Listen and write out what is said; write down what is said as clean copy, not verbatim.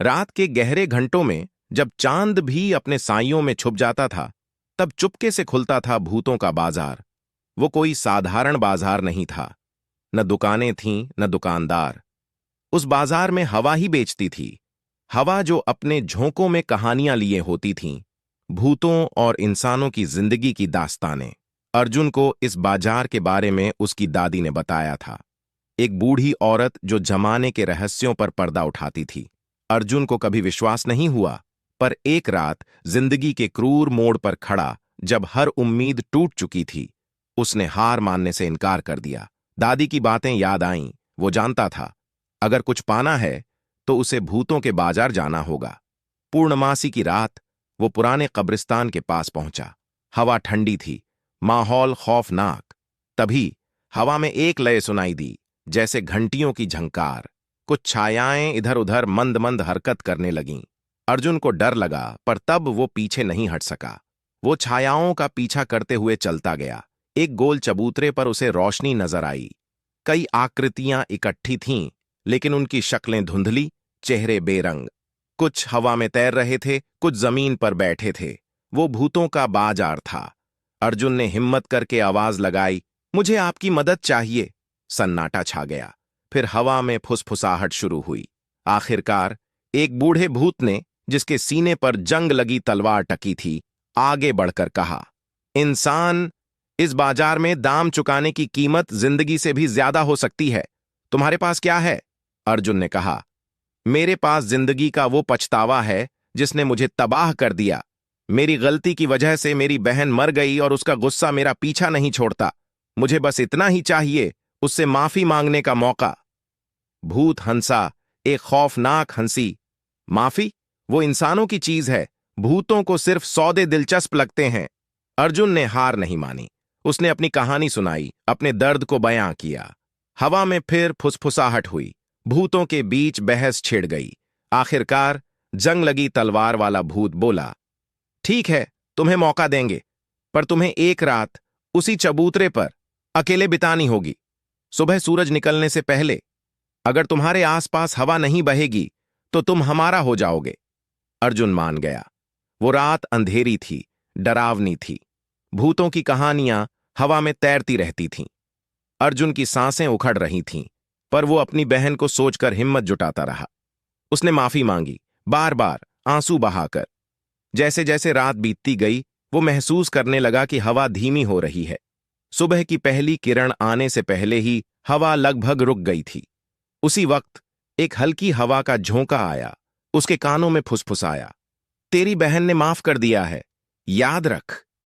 रात के गहरे घंटों में जब चांद भी अपने साइयों में छुप जाता था, तब चुपके से खुलता था भूतों का बाजार। वो कोई साधारण बाजार नहीं था। न दुकानें थीं, न दुकानदार। उस बाजार में हवा ही बेचती थी। हवा जो अपने झोंकों में कहानियां लिए होती थीं, भूतों और इंसानों की जिंदगी की दास्तानें। अर्जुन को इस बाजार के बारे में उसकी दादी ने बताया था। एक बूढ़ी औरत जो जमाने के रहस्यों पर पर्दा उठाती थी। अर्जुन को कभी विश्वास नहीं हुआ, पर एक रात जिंदगी के क्रूर मोड़ पर खड़ा, जब हर उम्मीद टूट चुकी थी, उसने हार मानने से इनकार कर दिया। दादी की बातें याद आईं। वो जानता था, अगर कुछ पाना है तो उसे भूतों के बाजार जाना होगा। पूर्णमासी की रात वो पुराने कब्रिस्तान के पास पहुंचा। हवा ठंडी थी, माहौल खौफनाक। तभी हवा में एक लय सुनाई दी, जैसे घंटियों की झंकार। कुछ छायाएं इधर उधर मंद मंद हरकत करने लगीं। अर्जुन को डर लगा, पर तब वो पीछे नहीं हट सका। वो छायाओं का पीछा करते हुए चलता गया। एक गोल चबूतरे पर उसे रोशनी नजर आई। कई आकृतियां इकट्ठी थीं, लेकिन उनकी शक्लें धुंधली, चेहरे बेरंग। कुछ हवा में तैर रहे थे, कुछ जमीन पर बैठे थे। वो भूतों का बाजार था। अर्जुन ने हिम्मत करके आवाज लगाई, मुझे आपकी मदद चाहिए। सन्नाटा छा गया। फिर हवा में फुसफुसाहट शुरू हुई। आखिरकार एक बूढ़े भूत ने, जिसके सीने पर जंग लगी तलवार टकी थी, आगे बढ़कर कहा, इंसान, इस बाजार में दाम चुकाने की कीमत जिंदगी से भी ज्यादा हो सकती है। तुम्हारे पास क्या है? अर्जुन ने कहा, मेरे पास जिंदगी का वो पछतावा है जिसने मुझे तबाह कर दिया। मेरी गलती की वजह से मेरी बहन मर गई और उसका गुस्सा मेरा पीछा नहीं छोड़ता। मुझे बस इतना ही चाहिए, उससे माफी मांगने का मौका। भूत हंसा, एक खौफनाक हंसी। माफी? वो इंसानों की चीज है। भूतों को सिर्फ सौदे दिलचस्प लगते हैं। अर्जुन ने हार नहीं मानी। उसने अपनी कहानी सुनाई, अपने दर्द को बयां किया। हवा में फिर फुसफुसाहट हुई। भूतों के बीच बहस छिड़ गई। आखिरकार जंग लगी तलवार वाला भूत बोला, ठीक है, तुम्हें मौका देंगे, पर तुम्हें एक रात उसी चबूतरे पर अकेले बितानी होगी, सुबह सूरज निकलने से पहले। अगर तुम्हारे आसपास हवा नहीं बहेगी तो तुम हमारा हो जाओगे। अर्जुन मान गया। वो रात अंधेरी थी, डरावनी थी। भूतों की कहानियां हवा में तैरती रहती थीं। अर्जुन की सांसें उखड़ रही थीं, पर वो अपनी बहन को सोचकर हिम्मत जुटाता रहा। उसने माफी मांगी, बार बार आंसू बहाकर। जैसे जैसे रात बीतती गई, वो महसूस करने लगा कि हवा धीमी हो रही है। सुबह की पहली किरण आने से पहले ही हवा लगभग रुक गई थी। उसी वक्त एक हल्की हवा का झोंका आया। उसके कानों में फुसफुसाया, तेरी बहन ने माफ कर दिया है, याद रख।